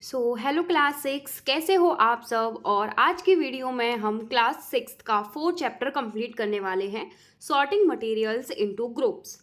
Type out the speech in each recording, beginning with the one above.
Hello class six, कैसे हो आप सब। और आज की वीडियो में हम क्लास सिक्स का 4 चैप्टर कंप्लीट करने वाले हैं, सॉर्टिंग मटेरियल्स इनटू ग्रुप्स,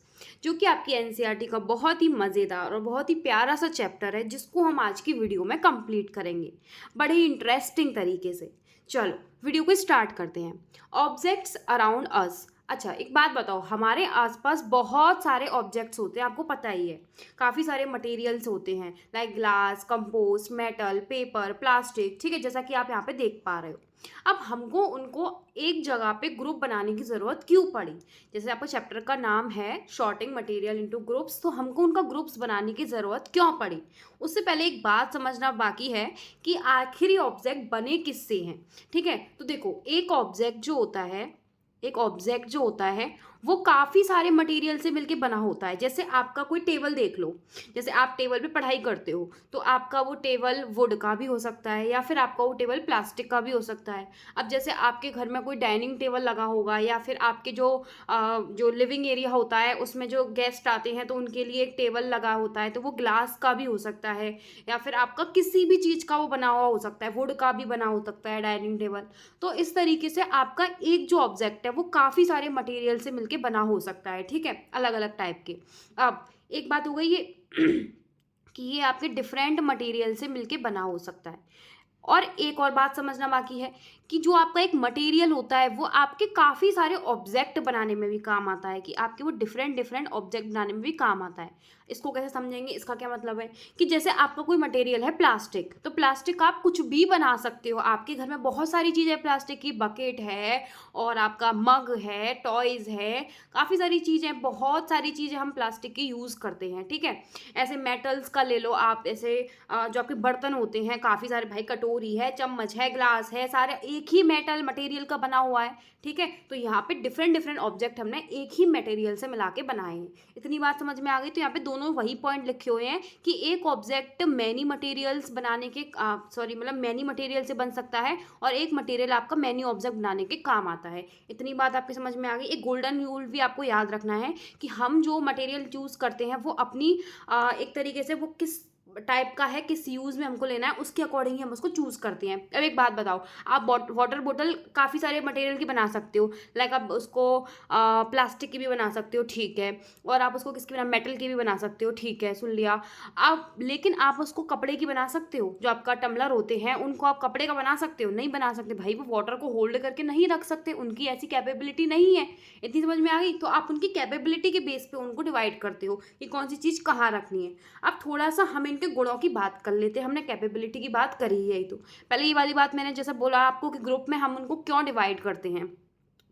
जो कि आपकी एनसीईआरटी का बहुत ही मज़ेदार और बहुत ही प्यारा सा चैप्टर है, जिसको हम आज की वीडियो में कंप्लीट करेंगे बड़े ही इंटरेस्टिंग तरीके से। चलो वीडियो को स्टार्ट करते हैं। Objects around us. अच्छा, एक बात बताओ, हमारे आसपास बहुत सारे ऑब्जेक्ट्स होते हैं, आपको पता ही है। काफ़ी सारे मटेरियल्स होते हैं, like glass, compost, metal, paper, plastic, ठीक है, जैसा कि आप यहाँ पे देख पा रहे हो। अब हमको उनको एक जगह पे ग्रुप बनाने की ज़रूरत क्यों पड़ी। जैसे आपका चैप्टर का नाम है शॉर्टिंग मटेरियल इनटू ग्रुप्स, तो हमको उनका ग्रुप्स बनाने की ज़रूरत क्यों पड़ी। उससे पहले एक बात समझना बाकी है कि आखिर ये ऑब्जेक्ट बने किससे हैं। ठीक है, तो देखो, एक ऑब्जेक्ट जो होता है वो काफ़ी सारे मटेरियल से मिलके बना होता है। जैसे आपका कोई टेबल देख लो, जैसे आप टेबल पे पढ़ाई करते हो, तो आपका वो टेबल वुड का भी हो सकता है या फिर आपका वो टेबल प्लास्टिक का भी हो सकता है। अब जैसे आपके घर में कोई डाइनिंग टेबल लगा होगा, या फिर आपके जो लिविंग एरिया होता है उसमें जो गेस्ट आते हैं तो उनके लिए एक टेबल लगा होता है, तो वो ग्लास का भी हो सकता है, या फिर आपका किसी भी चीज़ का वो बना हुआ हो सकता है, वुड का भी बना हो सकता है डाइनिंग टेबल। तो इस तरीके से आपका एक जो ऑब्जेक्ट है वो काफ़ी सारे मटेरियल से मिलके बना हो सकता है, ठीक है, अलग अलग टाइप के। अब एक बात हो गई ये कि ये आपके डिफरेंट मटेरियल से मिलके बना हो सकता है। और एक और बात समझना बाकी है कि जो आपका एक मटेरियल होता है वो आपके काफ़ी सारे ऑब्जेक्ट बनाने में भी काम आता है, कि आपके वो डिफरेंट डिफरेंट ऑब्जेक्ट बनाने में भी काम आता है। इसको कैसे समझेंगे, इसका क्या मतलब है कि जैसे आपका कोई मटेरियल है प्लास्टिक, तो प्लास्टिक आप कुछ भी बना सकते हो। आपके घर में बहुत सारी चीज़ें प्लास्टिक की, बकेट है और आपका मग है, टॉयज़ है, काफ़ी सारी चीज़ें, बहुत सारी चीज़ें हम प्लास्टिक की यूज़ करते हैं, ठीक है। ऐसे मेटल्स का ले लो आप, ऐसे जो आपके बर्तन होते हैं काफ़ी सारे, भाई कटोरी है, चम्मच है, ग्लास है, सारे एक ही मेटल मटेरियल का बना हुआ है, ठीक है। तो यहाँ पे डिफरेंट डिफरेंट ऑब्जेक्ट हमने एक ही मटेरियल से मिला के बनाए हैं। इतनी बात समझ में आ गई। तो यहाँ पे दोनों वही पॉइंट लिखे हुए हैं कि एक ऑब्जेक्ट मैनी मटेरियल्स बनाने के मतलब मैनी मटेरियल से बन सकता है, और एक मटेरियल आपका मैनी ऑब्जेक्ट बनाने के काम आता है। इतनी बात आपकी समझ में आ गई। एक गोल्डन रूल भी आपको याद रखना है कि हम जो मटेरियल चूज़ करते हैं वो अपनी एक तरीके से वो किस टाइप का है, किस यूज़ में हमको लेना है, उसके अकॉर्डिंग ही हम उसको चूज़ करते हैं। अब एक बात बताओ, आप वाटर बोतल काफ़ी सारे मटेरियल की बना सकते हो, लाइक आप उसको प्लास्टिक की भी बना सकते हो, ठीक है, और आप उसको किसकी बना, मेटल की भी बना सकते हो, ठीक है, सुन लिया आप। लेकिन आप उसको कपड़े की बना सकते हो, जो आपका टम्बलर होते हैं उनको आप कपड़े का बना सकते हो, नहीं बना सकते भाई, वो वाटर को होल्ड करके नहीं रख सकते, उनकी ऐसी कैपेबिलिटी नहीं है। इतनी समझ में आ गई। तो आप उनकी कैपेबिलिटी के बेस पे उनको डिवाइड करते हो कि कौन सी चीज़ कहाँ रखनी है। अब थोड़ा सा हम इनके गुणों की बात कर लेते हैं। हमने कैपेबिलिटी की बात करी है ही, तो पहले ये वाली बात मैंने जैसा बोला आपको कि ग्रुप में हम उनको क्यों डिवाइड करते हैं।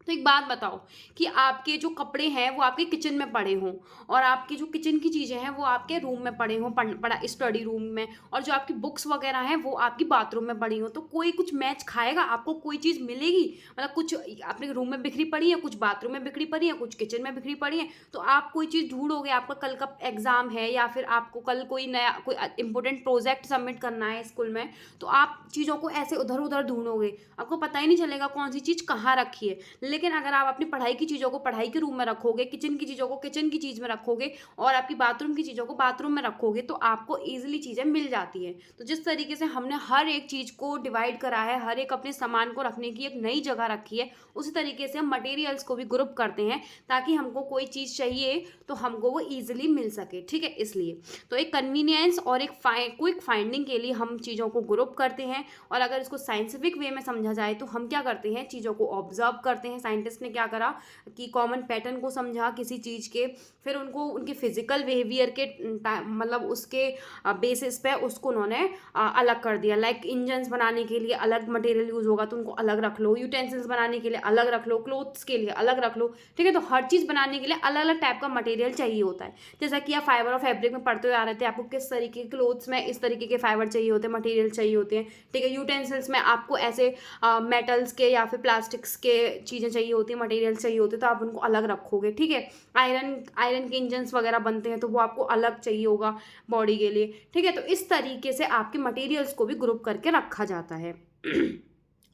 तो एक बात बताओ कि आपके जो कपड़े हैं वो आपके किचन में पड़े हों, और आपकी जो किचन की चीज़ें हैं वो आपके रूम में पड़े हों, पड़ा स्टडी रूम में, और जो आपकी बुक्स वगैरह हैं वो आपकी बाथरूम में पड़ी हों, तो कोई कुछ मैच खाएगा, आपको कोई चीज़ मिलेगी। मतलब कुछ अपने रूम में बिखरी पड़ी है, कुछ बाथरूम में बिखरी पड़ी है, कुछ किचन में बिखरी पड़ी है, तो आप कोई चीज़ ढूंढोगे। आपका कल का एग्ज़ाम है, या फिर आपको कल कोई नया कोई इंपॉर्टेंट प्रोजेक्ट सबमिट करना है स्कूल में, तो आप चीज़ों को ऐसे उधर उधर ढूंढोगे, आपको पता ही नहीं चलेगा कौन सी चीज़ कहाँ रखी है। लेकिन अगर आप अपनी पढ़ाई की चीज़ों को पढ़ाई के रूम में रखोगे, किचन की चीज़ों को किचन की चीज़ में रखोगे, और आपकी बाथरूम की चीज़ों को बाथरूम में रखोगे, तो आपको ईजिली चीज़ें मिल जाती हैं। तो जिस तरीके से हमने हर एक चीज़ को डिवाइड करा है, हर एक अपने सामान को रखने की एक नई जगह रखी है, उसी तरीके से हम मटेरियल्स को भी ग्रुप करते हैं, ताकि हमको कोई चीज़ चाहिए तो हमको वो ईजिली मिल सके, ठीक है। इसलिए तो एक कन्वीनियंस और एक क्विक फाइंडिंग के लिए हम चीज़ों को ग्रुप करते हैं। और अगर इसको साइंटिफिक वे में समझा जाए तो हम क्या करते हैं, चीज़ों को ऑब्जर्व करते हैं। साइंटिस्ट ने क्या करा कि कॉमन पैटर्न को समझा किसी चीज़ के, फिर उनको उनके फिजिकल बिहेवियर के मतलब उसके बेसिस पे उसको उन्होंने अलग कर दिया। लाइक इंजन्स बनाने के लिए अलग मटेरियल यूज़ होगा तो उनको अलग रख लो, यूटेंसिल्स बनाने के लिए अलग रख लो, क्लोथ्स के लिए अलग रख लो, ठीक है। तो हर चीज़ बनाने के लिए अलग अलग टाइप का मटेरियल चाहिए होता है। जैसा कि आप फाइबर और फैब्रिक में पढ़ते हुए आ रहे थे, आपको किस तरीके के क्लोथ्स में इस तरीके के फाइबर चाहिए होते हैं, मटेरियल चाहिए होते हैं, ठीक है। यूटेंसिल्स में आपको ऐसे मेटल्स के या फिर प्लास्टिक्स के चीज़ें चाहिए होती हैं, मटेरियल चाहिए होते हैं, तो आप उनको अलग रखोगे, ठीक है। आयरन के इंजन्स वगैरह बनते हैं तो वो आपको अलग चाहिए होगा बॉडी के लिए, ठीक है। तो इस तरीके से आपके मटेरियल्स को भी ग्रुप करके रखा जाता है।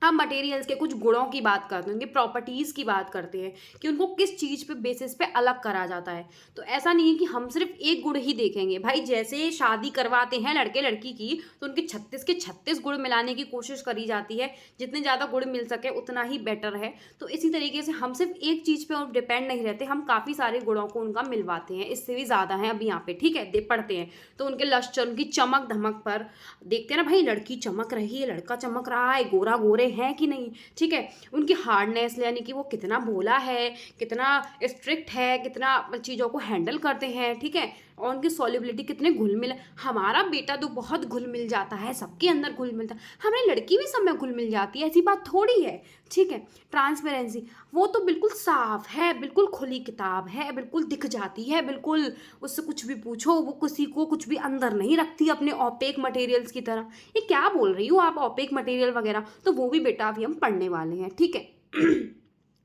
हम मटेरियल्स के कुछ गुणों की बात करते हैं, उनकी प्रॉपर्टीज़ की बात करते हैं कि उनको किस चीज़ पे बेसिस पे अलग करा जाता है। तो ऐसा नहीं है कि हम सिर्फ एक गुण ही देखेंगे। भाई जैसे शादी करवाते हैं लड़के लड़की की, तो उनके 36 के 36 गुण मिलाने की कोशिश करी जाती है। जितने ज़्यादा गुण मिल सके उतना ही बेटर है। तो इसी तरीके से हम सिर्फ एक चीज़ पे डिपेंड नहीं रहते, हम काफ़ी सारे गुणों को उनका मिलवाते हैं। इससे भी ज़्यादा है अब यहाँ पे, ठीक है, पढ़ते हैं। तो उनके लक्षण, उनकी चमक धमक पर देखते हैं ना, भाई लड़की चमक रही है, लड़का चमक रहा है, गोरा गोरे हैं कि नहीं, ठीक है। उनकी हार्डनेस, यानी कि वो कितना भोला है, कितना स्ट्रिक्ट है, कितना चीज़ों को हैंडल करते हैं, ठीक है। और उनकी सॉल्युबिलिटी कितने घुल मिल, हमारा बेटा तो बहुत घुल मिल जाता है, सबके अंदर घुल मिलता है, हमारी लड़की भी सब में घुल मिल जाती है, ऐसी बात थोड़ी है, ठीक है। ट्रांसपेरेंसी, वो तो बिल्कुल साफ है, बिल्कुल खुली किताब है, बिल्कुल दिख जाती है, बिल्कुल उससे कुछ भी पूछो वो किसी को कुछ भी अंदर नहीं रखती अपने ओपेक मटेरियल्स की तरह। ये क्या बोल रही हो आप, ओपेक मटेरियल वगैरह, तो वो भी बेटा अभी हम पढ़ने वाले हैं, ठीक है।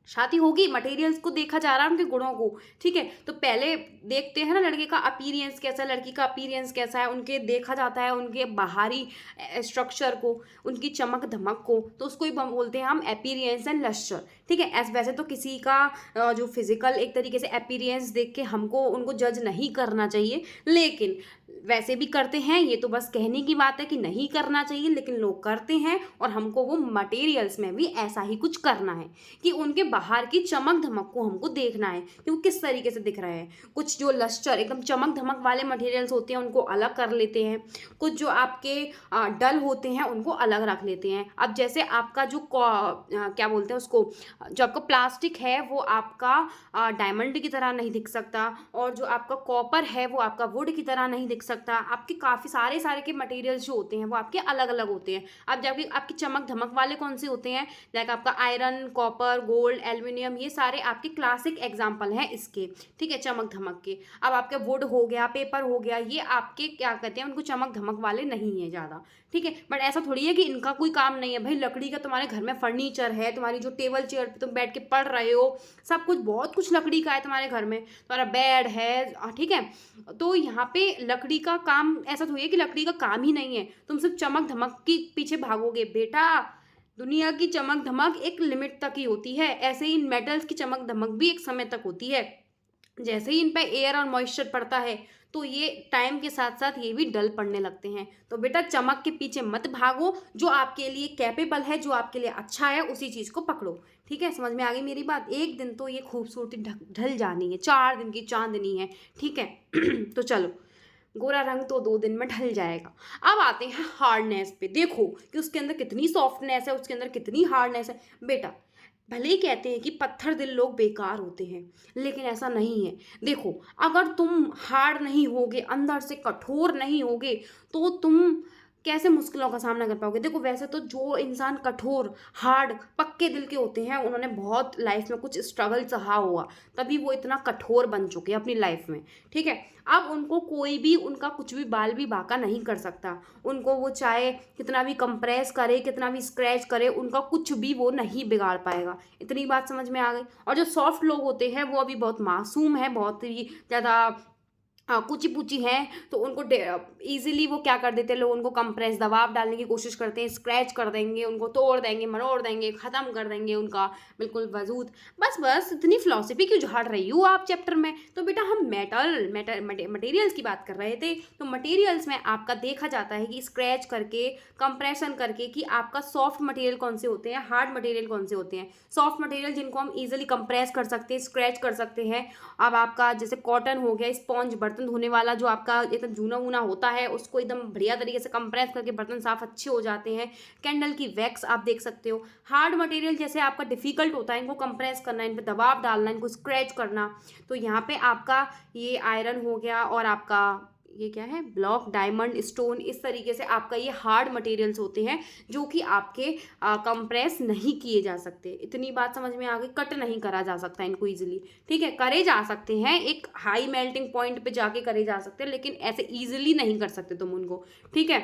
शादी होगी, मटेरियल्स को देखा जा रहा है, उनके गुणों को, ठीक है। तो पहले देखते हैं ना लड़के का अपीयरेंस कैसा है, लड़की का अपीयरेंस कैसा है, उनके देखा जाता है उनके बाहरी स्ट्रक्चर को, उनकी चमक धमक को, तो उसको ही बोलते हैं हम अपीयरेंस एंड लस्टर, ठीक है। ऐसे वैसे तो किसी का जो फिजिकल एक तरीके से अपीयरेंस देख के हमको उनको जज नहीं करना चाहिए, लेकिन वैसे भी करते हैं, ये तो बस कहने की बात है कि नहीं करना चाहिए, लेकिन लोग करते हैं। और हमको वो मटेरियल्स में भी ऐसा ही कुछ करना है कि उनके बाहर की चमक धमक को हमको देखना है कि वो किस तरीके से दिख रहे हैं। कुछ जो लस्टर एकदम चमक धमक वाले मटेरियल्स होते हैं उनको अलग कर लेते हैं, कुछ जो आपके डल होते हैं उनको अलग रख लेते हैं। अब जैसे आपका जो क्या बोलते हैं उसको, जो आपका प्लास्टिक है वो आपका डायमंड की तरह नहीं दिख सकता, और जो आपका कॉपर है वो आपका वुड की तरह नहीं दिख सकता। आपके काफ़ी सारे के मटेरियल्स जो होते हैं वो आपके अलग अलग होते हैं। अब जब आपकी चमक धमक वाले कौन से होते हैं, लाइक आपका आयरन, कॉपर, गोल्ड, एल्युमिनियम, ये सारे आपके क्लासिक एग्जाम्पल हैं इसके, ठीक है, चमक धमक के। अब आपके वुड हो गया, पेपर हो गया, ये आपके क्या कहते हैं, उनको चमक धमक वाले नहीं है ज़्यादा, ठीक है। बट ऐसा थोड़ी है कि इनका कोई काम नहीं है। भाई लकड़ी का तुम्हारे घर में फर्नीचर है, तुम्हारी जो टेबल चेयर पे तुम बैठ के पढ़ रहे हो, सब कुछ बहुत कुछ लकड़ी का है तुम्हारे घर में, तुम्हारा बेड है, ठीक है। तो यहाँ पे लकड़ी का काम ऐसा थोड़ी है कि लकड़ी का काम ही नहीं है, तुम सिर्फ चमक धमक के पीछे भागोगे। बेटा दुनिया की चमक धमक एक लिमिट तक ही होती है, ऐसे ही इन मेटल्स की चमक धमक भी एक समय तक होती है। जैसे ही इन पे एयर और मॉइस्चर पड़ता है तो ये टाइम के साथ साथ ये भी डल पड़ने लगते हैं। तो बेटा चमक के पीछे मत भागो, जो आपके लिए कैपेबल है, जो आपके लिए अच्छा है, उसी चीज़ को पकड़ो, ठीक है। समझ में आ गई मेरी बात। एक दिन तो ये खूबसूरती ढल जानी है, 4 दिन की चांदनी है, ठीक है। तो चलो, गोरा रंग तो 2 दिन में ढल जाएगा। अब आते हैं हार्डनेस पे, देखो कि उसके अंदर कितनी सॉफ्टनेस है, उसके अंदर कितनी हार्डनेस है। बेटा भले ही कहते हैं कि पत्थर दिल लोग बेकार होते हैं, लेकिन ऐसा नहीं है। देखो अगर तुम हार्ड नहीं होगे, अंदर से कठोर नहीं होगे, तो तुम कैसे मुश्किलों का सामना कर पाओगे। देखो वैसे तो जो इंसान कठोर, हार्ड, पक्के दिल के होते हैं, उन्होंने बहुत लाइफ में कुछ स्ट्रगल सहा हुआ, तभी वो इतना कठोर बन चुके हैं अपनी लाइफ में, ठीक है। अब उनको कोई भी उनका कुछ भी बाल भी बांका नहीं कर सकता, उनको वो चाहे कितना भी कंप्रेस करे, कितना भी स्क्रैच करे, उनका कुछ भी वो नहीं बिगाड़ पाएगा। इतनी बात समझ में आ गई। और जो सॉफ्ट लोग होते हैं वो अभी बहुत मासूम है, बहुत ही ज़्यादा कुची पूची हैं, तो उनको ईजिली वो क्या कर देते हैं लोग, उनको कंप्रेस दबाव डालने की कोशिश करते हैं, स्क्रैच कर देंगे, उनको तोड़ देंगे, मरोड़ देंगे, ख़त्म कर देंगे उनका बिल्कुल वजूद। बस इतनी फिलॉसफी क्यों झाड़ रही हो आप चैप्टर में। तो बेटा हम मटेरियल्स की बात कर रहे थे। तो मटेरियल्स में आपका देखा जाता है कि स्क्रैच करके, कंप्रेशन करके, कि आपका सॉफ्ट मटेरियल कौन से होते हैं, हार्ड मटेरियल कौन से होते हैं। सॉफ्ट मटेरियल जिनको हम ईजिली कंप्रेस कर सकते हैं, स्क्रैच कर सकते हैं। अब आपका जैसे कॉटन हो गया, स्पॉन्ज, बर्तन धोने वाला जो आपका एकदम जूना वूना होता है, उसको एकदम बढ़िया तरीके से कंप्रेस करके बर्तन साफ अच्छे हो जाते हैं। कैंडल की वैक्स आप देख सकते हो। हार्ड मटेरियल जैसे आपका डिफिकल्ट होता है, इनको कंप्रेस करना, इन पर दबाव डालना, इनको स्क्रैच करना, तो यहाँ पे आपका ये आयरन हो गया, और आपका ये क्या है, ब्लॉक, डायमंड, स्टोन, इस तरीके से आपका ये हार्ड मटेरियल्स होते हैं जो कि आपके कंप्रेस नहीं किए जा सकते। इतनी बात समझ में आ गई। कट नहीं करा जा सकता इनको ईजिली, ठीक है। करे जा सकते हैं, एक हाई मेल्टिंग पॉइंट पे जाके करे जा सकते हैं, लेकिन ऐसे ईजिली नहीं कर सकते तुम उनको, ठीक है।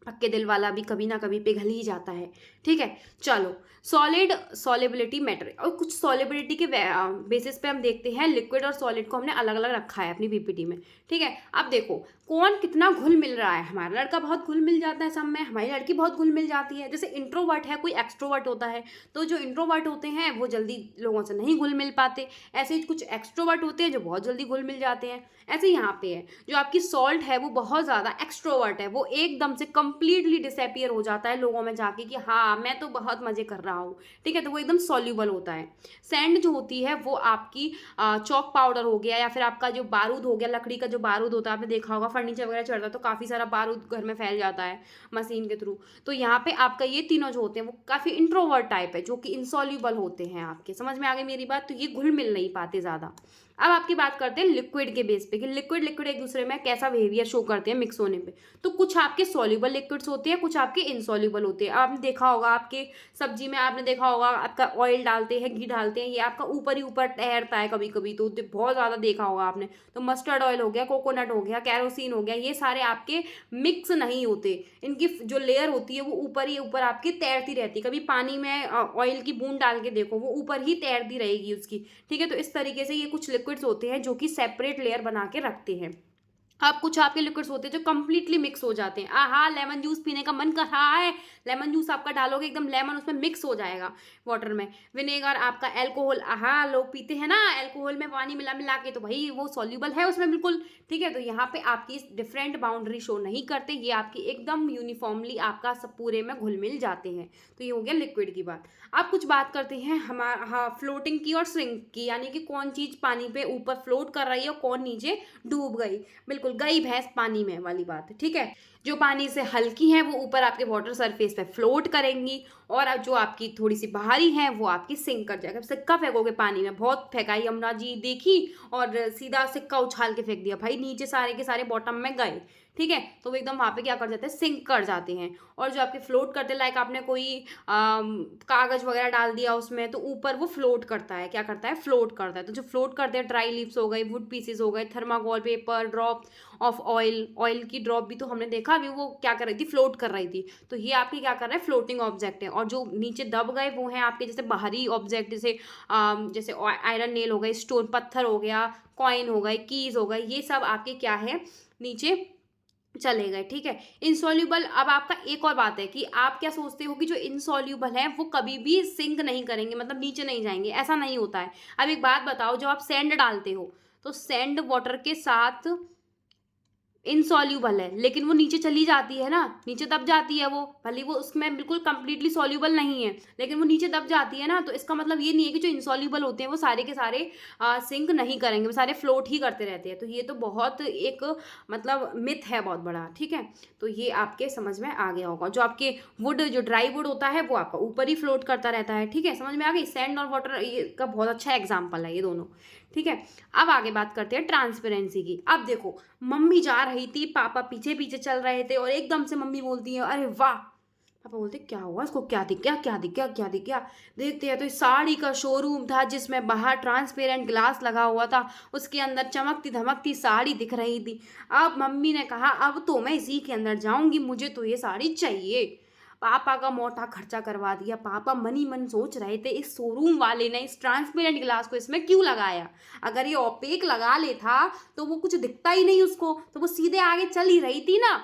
पक्के दिल वाला भी कभी ना कभी पिघल ही जाता है, ठीक है। चलो, सॉलिड, सॉलिबिलिटी, मैटर, और कुछ सॉलिबिलिटी के बेसिस पे हम देखते हैं। लिक्विड और सॉलिड को हमने अलग अलग रखा है अपनी पीपीटी में, ठीक है। अब देखो कौन कितना घुल मिल रहा है। हमारा लड़का बहुत घुल मिल जाता है सब में, हमारी लड़की बहुत घुल मिल जाती है। जैसे इंट्रोवर्ट है, कोई एक्सट्रोवर्ट होता है, तो जो इंट्रोवर्ट होते हैं वो जल्दी लोगों से नहीं घुल मिल पाते। ऐसे ही कुछ एक्सट्रोवर्ट होते हैं जो बहुत जल्दी घुल मिल जाते हैं। ऐसे ही यहाँ पे है, जो आपकी सॉल्ट है वो बहुत ज़्यादा एक्सट्रोवर्ट है, वो एकदम से कंप्लीटली डिसअपियर हो जाता है लोगों में जाके कि हाँ मैं तो बहुत मज़े कर रहा हूँ, ठीक है, तो वो एकदम सॉल्यूबल होता है। सैंड जो होती है वो आपकी चॉक पाउडर हो गया, या फिर आपका जो बारूद हो गया, लकड़ी का जो बारूद होता है, आपने देखा होगा फर्नीचर वगैरह चढ़ता है तो काफ़ी सारा बारूद घर में फैल जाता है मशीन के थ्रू। तो यहाँ पे आपका ये तीनों जो होते हैं वो काफ़ी इंट्रोवर्ट टाइप है, जो कि इनसॉल्यूबल होते हैं। आपके समझ में आ गई मेरी बात? तो ये घुल मिल नहीं पाते ज़्यादा। अब आपकी बात करते हैं लिक्विड के बेस पे कि लिक्विड लिक्विड एक दूसरे में कैसा बिहेवियर शो करते हैं मिक्स होने पे। तो कुछ आपके सॉल्युबल लिक्विड्स होते हैं, कुछ आपके इनसॉल्युबल होते हैं। आपने देखा होगा आपके सब्जी में, आपने देखा होगा आपका ऑयल डालते हैं, घी डालते हैं, ये आपका ऊपर ही ऊपर तैरता है कभी कभी, तो बहुत ज़्यादा देखा होगा आपने। तो मस्टर्ड ऑयल हो गया, कोकोनट हो गया, कैरोसिन हो गया, ये सारे आपके मिक्स नहीं होते। इनकी जो लेयर होती है वो ऊपर ही ऊपर आपकी तैरती रहती है। कभी पानी में ऑयल की बूंद डाल के देखो, वो ऊपर ही तैरती रहेगी उसकी, ठीक है। तो इस तरीके से ये कुछ लिक्विड्स होते हैं जो कि सेपरेट लेयर बना के रखते हैं। अब कुछ आपके लिक्विड्स होते हैं जो कंप्लीटली मिक्स हो जाते हैं। आहा, लेमन जूस पीने का मन कर रहा है, लेमन जूस आपका डालोगे एकदम लेमन उसमें मिक्स हो जाएगा वाटर में। विनेगर आपका, अल्कोहल, आहा लोग पीते हैं ना अल्कोहल में पानी मिला मिला के, तो भाई वो सॉल्यूबल है उसमें बिल्कुल, ठीक है। तो यहाँ पे आपकी डिफरेंट बाउंड्री शो नहीं करते, ये आपकी एकदम यूनिफॉर्मली आपका सब पूरे में घुल मिल जाते हैं। तो ये हो गया लिक्विड की बात। अब कुछ बात करते हैं हमारा हाँ फ्लोटिंग की और श्रिंक की, यानी कि कौन चीज़ पानी पे ऊपर फ्लोट कर रही है और कौन नीचे डूब गई। बिल्कुल गई भैंस पानी में वाली बात है, ठीक है। जो पानी से हल्की हैं वो ऊपर आपके वाटर सरफेस पे फ्लोट करेंगी, और अब जो आपकी थोड़ी सी बाहरी हैं वो आपकी सिंक कर जाएगा। सिक्का फेंकोगे पानी में, बहुत फेंकाई यमुना जी देखी और सीधा सिक्का उछाल के फेंक दिया, भाई नीचे सारे के सारे बॉटम में गए, ठीक है। तो वो एकदम वहाँ पे क्या कर जाते हैं, सिंक कर जाते हैं। और जो आपके फ्लोट करते हैं, लाइक आपने कोई कागज़ वगैरह डाल दिया उसमें, तो ऊपर वो फ्लोट करता है, क्या करता है, फ्लोट करता है। तो जो फ्लोट करते हैं, ड्राई लीव्स हो गए, वुड पीसेस हो गए, thermocol paper, drop of oil, oil की ड्रॉप भी तो हमने देखा अभी वो क्या कर रही थी, फ्लोट कर रही थी। तो ये आपकी क्या कर रहा है, फ्लोटिंग ऑब्जेक्ट है। और जो नीचे दब गए वो हैं आपके जैसे बाहरी ऑब्जेक्ट, जैसे आयरन नेल हो गए, स्टोन पत्थर हो गया, कॉइन हो गए, कीज हो गए, ये सब आपके क्या है, नीचे चले गए, ठीक है। इनसॉल्यूबल, अब आपका एक और बात है कि आप क्या सोचते हो कि जो इनसॉल्यूबल है वो कभी भी सिंक नहीं करेंगे, मतलब नीचे नहीं जाएंगे, ऐसा नहीं होता है। अब एक बात बताओ, जब आप सैंड डालते हो तो सैंड वाटर के साथ इनसॉल्यूबल है, लेकिन वो नीचे चली जाती है ना, नीचे दब जाती है वो, भले वो उसमें बिल्कुल कंप्लीटली सॉल्यूबल नहीं है, लेकिन वो नीचे दब जाती है ना। तो इसका मतलब ये नहीं है कि जो इनसॉल्यूबल होते हैं वो सारे के सारे सिंक नहीं करेंगे, वो सारे फ्लोट ही करते रहते हैं। तो ये तो बहुत एक मतलब मिथ है बहुत बड़ा, ठीक है। तो ये आपके समझ में आ गया होगा। जो आपके वुड, जो ड्राई वुड होता है वो आपका ऊपर ही फ्लोट करता रहता है, ठीक है, समझ में आ गई। सैंड और वाटर ये का बहुत अच्छा एग्जाम्पल है ये दोनों, ठीक है। अब आगे बात करते हैं ट्रांसपेरेंसी की। अब देखो, मम्मी जा रही थी, पापा पीछे पीछे चल रहे थे, और एकदम से मम्मी बोलती है अरे वाह। पापा बोलते क्या हुआ, इसको क्या दिख गया, क्या दिख गया, क्या दिख गया। देखते हैं तो इस साड़ी का शोरूम था जिसमें बाहर ट्रांसपेरेंट ग्लास लगा हुआ था, उसके अंदर चमकती धमकती साड़ी दिख रही थी। अब मम्मी ने कहा अब तो मैं इसी के अंदर जाऊंगी, मुझे तो ये साड़ी चाहिए। पापा का मोटा खर्चा करवा दिया। पापा मन ही मन सोच रहे थे इस शोरूम वाले ने इस ट्रांसपेरेंट ग्लास को इसमें क्यों लगाया। अगर ये ओपेक लगा लेता तो वो कुछ दिखता ही नहीं उसको, तो वो सीधे आगे चल ही रही थी ना।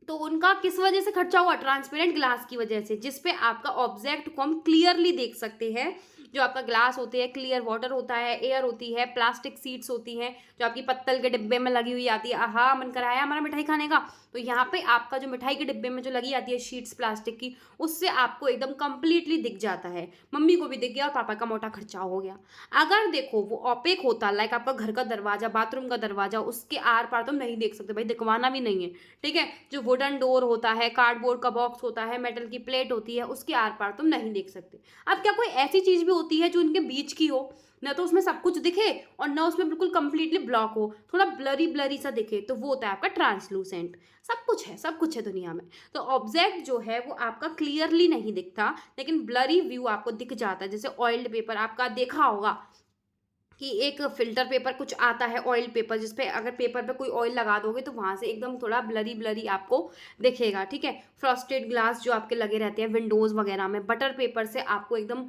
तो उनका किस वजह से खर्चा हुआ, ट्रांसपेरेंट ग्लास की वजह से, जिसपे आपका ऑब्जेक्ट को हम क्लियरली देख सकते हैं। जो आपका ग्लास होते हैं, क्लियर वाटर होता है, एयर होती है, प्लास्टिक सीड्स होती हैं जो आपकी पत्तल के डिब्बे में लगी हुई आती है। आहा मन कराया हमारा मिठाई खाने का। तो यहाँ पे आपका जो मिठाई के डिब्बे में जो लगी आती है शीट्स प्लास्टिक की, उससे आपको एकदम कंप्लीटली दिख जाता है। मम्मी को भी दिख गया और पापा का मोटा खर्चा हो गया। अगर देखो वो ओपेक होता, लाइक आपका घर का दरवाजा, बाथरूम का दरवाजा, उसके आर पार तुम नहीं देख सकते भाई, दिखवाना भी नहीं है, ठीक है। जो वुडन डोर होता है, कार्डबोर्ड का बॉक्स होता है, मेटल की प्लेट होती है, उसके आर पार तुम नहीं देख सकते। अब क्या कोई ऐसी चीज़ भी होती है जो इनके बीच की हो, ना तो उसमें सब कुछ दिखे और ना उसमें बिल्कुल कंप्लीटली ब्लॉक हो, थोड़ा ब्लरी ब्लरी सा दिखे, तो वो होता है आपका ट्रांसलूसेंट। सब कुछ है, सब कुछ है दुनिया में। तो ऑब्जेक्ट जो है वो आपका क्लियरली नहीं दिखता, लेकिन ब्लरी व्यू आपको दिख जाता है। जैसे ऑयल्ड पेपर आपका देखा होगा कि एक फ़िल्टर पेपर कुछ आता है, ऑयल पेपर, जिस पे अगर पेपर पे कोई ऑयल लगा दोगे तो वहाँ से एकदम थोड़ा ब्लरी ब्लरी आपको दिखेगा, ठीक है। फ्रॉस्टेड ग्लास जो आपके लगे रहते हैं विंडोज़ वगैरह में, बटर पेपर से आपको एकदम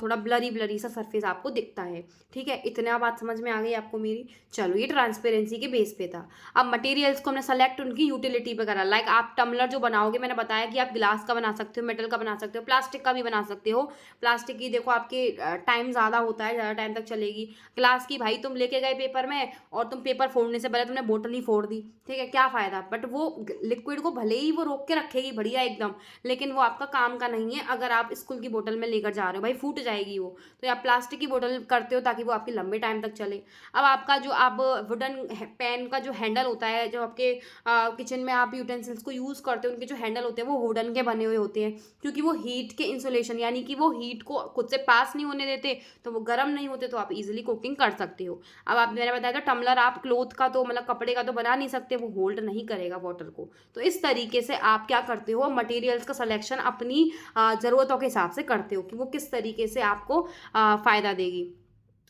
थोड़ा ब्लरी ब्लरी सा सरफेस आपको दिखता है, ठीक है। इतना बात समझ में आ गई आपको मेरी। चलो, ये ट्रांसपेरेंसी के बेस पे था। अब मटेरियल्स को हमने सेलेक्ट उनकी यूटिलिटी पे करा। लाइक आप टम्बलर जो बनाओगे, मैंने बताया कि आप ग्लास का बना सकते हो, मेटल का बना सकते हो, प्लास्टिक का भी बना सकते हो। प्लास्टिक की देखो आपके टाइम ज़्यादा होता है, ज़्यादा टाइम तक चलेगी। ग्लास की भाई तुम लेके गए पेपर में और तुम पेपर फोड़ने से पहले तुमने बोतल ही फोड़ दी, ठीक है, क्या फ़ायदा। बट वो लिक्विड को भले ही वो रोक के रखेगी बढ़िया एकदम, लेकिन वो आपका काम का नहीं है। अगर आप स्कूल की बोतल में लेकर जा रहे हो, भाई फूट जाएगी वो, तो आप प्लास्टिक की बोतल करते हो ताकि वो आपकी लंबे टाइम तक चले। अब आपका जो आप वुडन पैन का जो हैंडल होता है, जो आपके किचन में आप यूटेंसिल्स को यूज़ करते हो, उनके जो हैंडल होते हैं वो वुडन के बने हुए होते हैं, क्योंकि वो हीट के इंसुलेशन, यानी कि वो हीट को खुद से पास नहीं होने देते, तो वो गर्म नहीं होते, तो आप इजीली कुकिंग कर सकते हो। अब आप, मैंने बताया था टम्बलर आप क्लोथ का तो मतलब कपड़े का तो बना नहीं सकते, वो होल्ड नहीं करेगा वाटर को। तो इस तरीके से आप क्या करते हो, मटेरियल्स का सिलेक्शन अपनी ज़रूरतों के हिसाब से करते हो कि वो किस तरीके से आपको फ़ायदा देगी,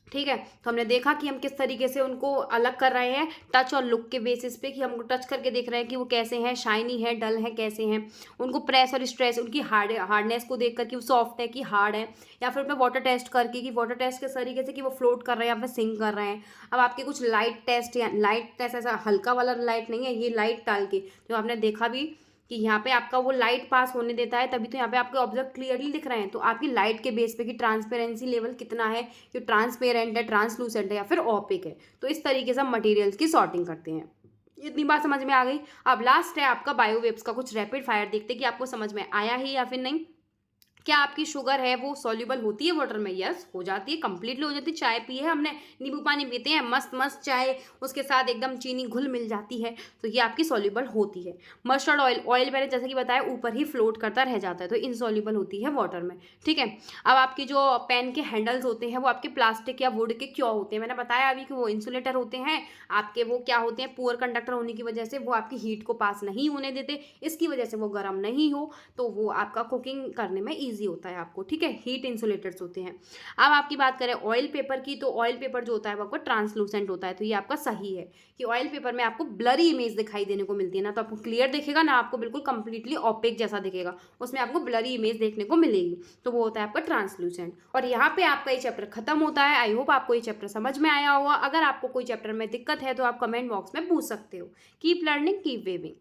ठीक है। तो हमने देखा कि हम किस तरीके से उनको अलग कर रहे हैं टच और लुक के बेसिस पे, कि हम उनको टच करके देख रहे हैं कि वो कैसे हैं, शाइनी है, डल है, कैसे हैं। उनको प्रेस और स्ट्रेस, उनकी हार्डनेस को देख कर कि वो सॉफ्ट है कि हार्ड है, या फिर उनमें वाटर टेस्ट करके कि वाटर टेस्ट किस तरीके से कि वो फ्लोट कर रहे हैं या फिर सिंक कर रहे हैं। अब आपके कुछ लाइट टेस्ट, या लाइट टेस्ट ऐसा हल्का वाला लाइट नहीं है, ये लाइट डाल के जो आपने देखा भी कि यहाँ पे आपका वो लाइट पास होने देता है, तभी तो यहाँ पे आपके ऑब्जेक्ट क्लियरली दिख रहे हैं। तो आपकी लाइट के बेस पे कि ट्रांसपेरेंसी लेवल कितना है, कि ट्रांसपेरेंट है, ट्रांसलूसेंट है, या फिर ओपेक है। तो इस तरीके से हम मटेरियल्स की सॉर्टिंग करते हैं। इतनी बात समझ में आ गई। अब लास्ट है आपका बायोवेव्स का कुछ रैपिड फायर, देखते कि आपको समझ में आया ही या फिर नहीं। क्या आपकी शुगर है वो सॉल्युबल होती है वाटर में? यस, हो जाती है, कंप्लीटली हो जाती है। चाय पी है हमने, नींबू पानी पीते हैं, मस्त मस्त चाय, उसके साथ एकदम चीनी घुल मिल जाती है, तो ये आपकी सॉल्युबल होती है। मस्टर्ड ऑयल, ऑयल मैंने जैसे कि बताया ऊपर ही फ्लोट करता रह जाता है, तो इनसॉल्युबल होती है वाटर में, ठीक है। अब आपकी जो पेन के हैंडल्स होते हैं वो आपके प्लास्टिक या वुड के क्यों होते हैं? मैंने बताया अभी कि वो इंसुलेटर होते हैं आपके। वो क्या होते हैं, पुअर कंडक्टर होने की वजह से वो आपकी हीट को पास नहीं होने देते, इसकी वजह से वो गर्म नहीं हो, तो वो आपका कुकिंग करने में ईजी होता है आपको, ठीक है। हीट इंसुलेटर्स होते हैं। अब आपकी बात करें ऑयल पेपर की, तो ऑयल पेपर जो होता है वो आपका ट्रांसलूसेंट होता है। तो ये आपका सही है कि ऑयल पेपर में आपको ब्लरी इमेज दिखाई देने को मिलती है, ना तो आपको क्लियर दिखेगा, ना आपको बिल्कुल कंप्लीटली ओपेक जैसा दिखेगा, उसमें आपको ब्लरी इमेज देखने को मिलेगी, तो वो होता है आपका ट्रांसलूसेंट। और यहाँ पे आपका ये चैप्टर खत्म होता है। आई होप आपको ये चैप्टर समझ में आया होगा। अगर आपको कोई चैप्टर में दिक्कत है तो आप कमेंट बॉक्स में पूछ सकते हो। Keep learning, keep waving.